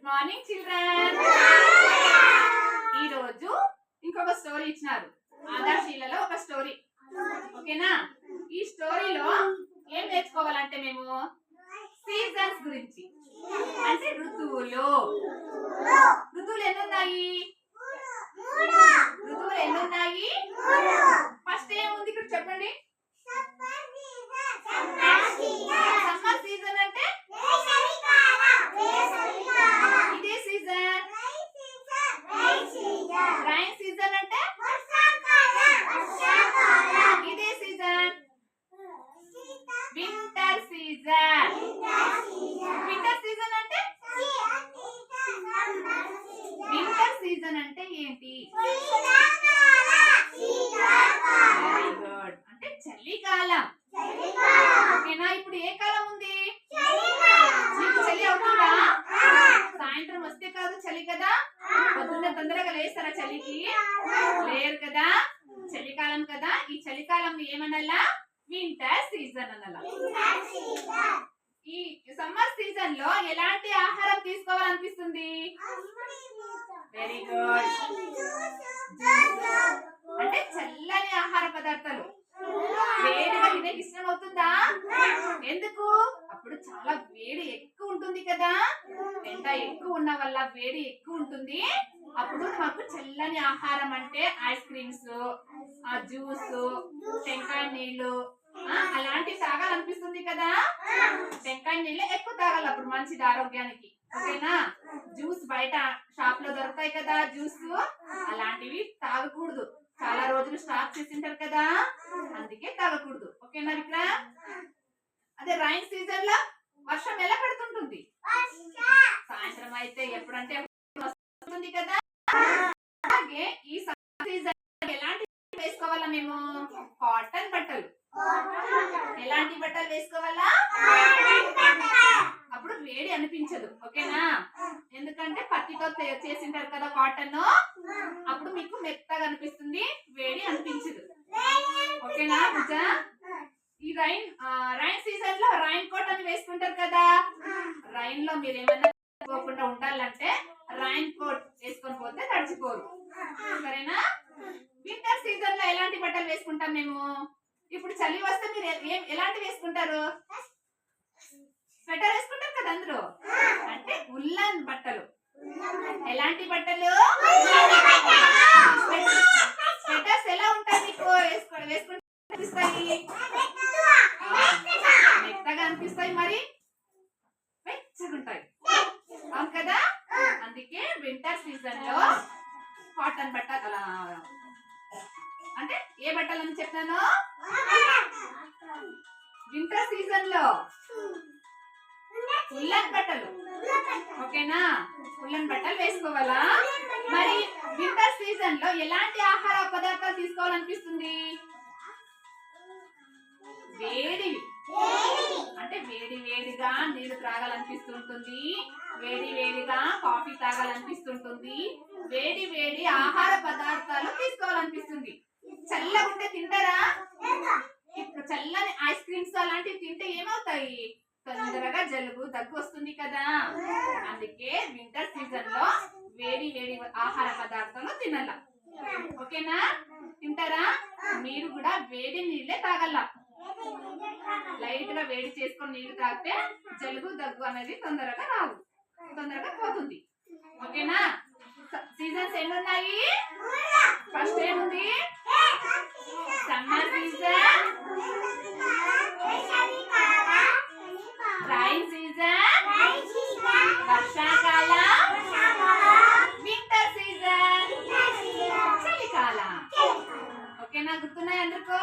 Good morning children. ఈ రోజు ఇంకొక స్టోరీ ఇచ్చినారు. ఆదర్శీలలో ఒక స్టోరీ. ఓకేనా? ఈ స్టోరీలో ఏం నేర్చుకోవాలంటే మేము సీజన్స్ గురించి, అంటే ఋతువులు. ఋతువులు ఎన్నున్నాయి? ఋతువులు ఎన్నున్నాయి? ఫస్ట్ ఏముంది ఇక్కడ చెప్పండి. సమ్మర్ సీజన్ అంటే ఇదే సీజన్. రైన్ సీజన్ అంటే ఇదే season. Winter season. Winter season అంటే వింటర్ సీజన్ అంటే ఏంటి? Very good. అంటే చలికాలం. ఓకేనా? ఇప్పుడు ఏ కాలం ఉంది? చలి అవుతుందా? సాయంత్రం వస్తే కాదు చలి కదా. పొద్దున్న తొందరగా లేస్తారా చలికి? లేరు కదా. చలికాలం కదా. ఈ చలికాలం ఏమనాలా? వింటర్ సీజన్ అనాలా. ఈ సమ్మర్ సీజన్ లో ఎలాంటి ఆహారం తీసుకోవాలనిపిస్తుంది? Very good. అంటే చల్లని ఆహార పదార్థాలు. వేడిగా తినేకి ఇష్టం అవుతుందా? ఎందుకు? అప్పుడు చాలా వేడి ఎక్కువ ఉంటుంది కదా. ఎండ ఎక్కువ ఉన్న వల్ల వేడి ఎక్కువ ఉంటుంది. అప్పుడు మాకు చల్లని ఆహారం అంటే ఐస్ క్రీమ్స్, జ్యూస్, టెంకాయ నీళ్లు అలాంటివి తాగాలనిపిస్తుంది కదా. టెంకాయ నీళ్ళు ఎక్కువ తాగాలి, అప్పుడు మంచిది ఆరోగ్యానికి. ఓకేనా? జ్యూస్ బయట షాప్ లో దొరుకుతాయి కదా జ్యూస్, అలాంటివి తాగకూడదు. చాలా రోజులు స్టాక్ చేసింటారు కదా, అందుకే తాగకూడదు. ఓకేనా విక్రా? అదే రైన్ సీజన్ లో వర్షం ఎలా పడుతుంటుంది? సాయంత్రం అయితే ఎప్పుడంటే వస్తుంది కదా. అలాగే ఈ సమ్మర్ సీజన్ ఎలాంటి వేసుకోవాలా మేము? కాటన్ బట్టలు. ఎలాంటి బట్టలు వేసుకోవాలా? అప్పుడు వేడి అనిపించదు. ఓకేనా? ఎందుకంటే పత్తితో చేసింటారు కదా కాటన్, అప్పుడు మీకు మెత్తగా అనిపిస్తుంది, వేడి అనిపించదు. ఓకేనా పూజ? ఈ రైన్ సీజన్ లో రైన్ కోట్ అని వేసుకుంటారు కదా. రైన్ లో మీరు ఏమైనా తడిచిపోకుండా ఉండాలంటే రైన్ కోట్ వేసుకొని పోతే తడిచిపోరు. సరేనా? వింటర్ సీజన్ లో ఎలాంటి బట్టలు వేసుకుంటాం మేము? ఇప్పుడు చలి వస్తే మీరు ఎలాంటి వేసుకుంటారు? స్వెటర్ వేసుకుంటారు కదా అందరూ. అంటే ఉల్లన్ బట్టలు. ఎలాంటి బట్టలు? స్వెటర్స్ ఎలా ఉంటాయి మీకు? వేసుకుంటే అనిపిస్తాయి, మెత్తగా అనిపిస్తాయి, మరి వెచ్చగా ఉంటాయి. అవును కదా. అందుకే వింటర్ సీజన్ లో కాటన్ బట్టలు. అలా అంటే ఏ బట్టలు అని చెప్పాను? వింటర్ సీజన్ లో ఉల్లన్ బట్టలు. ఓకేనా? ఉల్లన్ బట్టలు వేసుకోవాలా? మరి వింటర్ సీజన్ లో ఎలాంటి ఆహార పదార్థాలు తీసుకోవాలనిపిస్తుంది? వేడివి. అంటే వేడి వేడిగా నీళ్లు త్రాగాలనిపిస్తుంటుంది, వేడి వేడిగా కాఫీ తాగాలనిపిస్తుంటుంది, వేడి వేడి ఆహార పదార్థాలు తీసుకోవాలనిపిస్తుంది. చల్లగా ఉంటే తింటారా? ఇప్పుడు చల్లని ఐస్ క్రీమ్స్ అలాంటివి తింటే ఏమవుతాయి? తొందరగా జలుబు దగ్గు వస్తుంది కదా. అందుకే వింటర్ సీజన్ లో వేడి వేడి ఆహార పదార్థాలు తినాల. ఓకేనా? తింటారా? మీరు కూడా వేడి నీళ్ళే తాగల. లైట్ గా వేడి చేసుకొని నీళ్లు తాగితే జలుబు దగ్గు అనేది తొందరగా రాదు, తొందరగా పోతుంది. ఓకేనా? సీజన్స్ ఎన్ని ఉన్నాయి? ఫస్ట్ ఏముంది? సమ్మర్ సీజన్, రైన్ సీజన్, వర్షాకాలం, వింటర్ సీజన్, చలికాలం. ఓకేనా? గుర్తున్నాయి అందరికీ?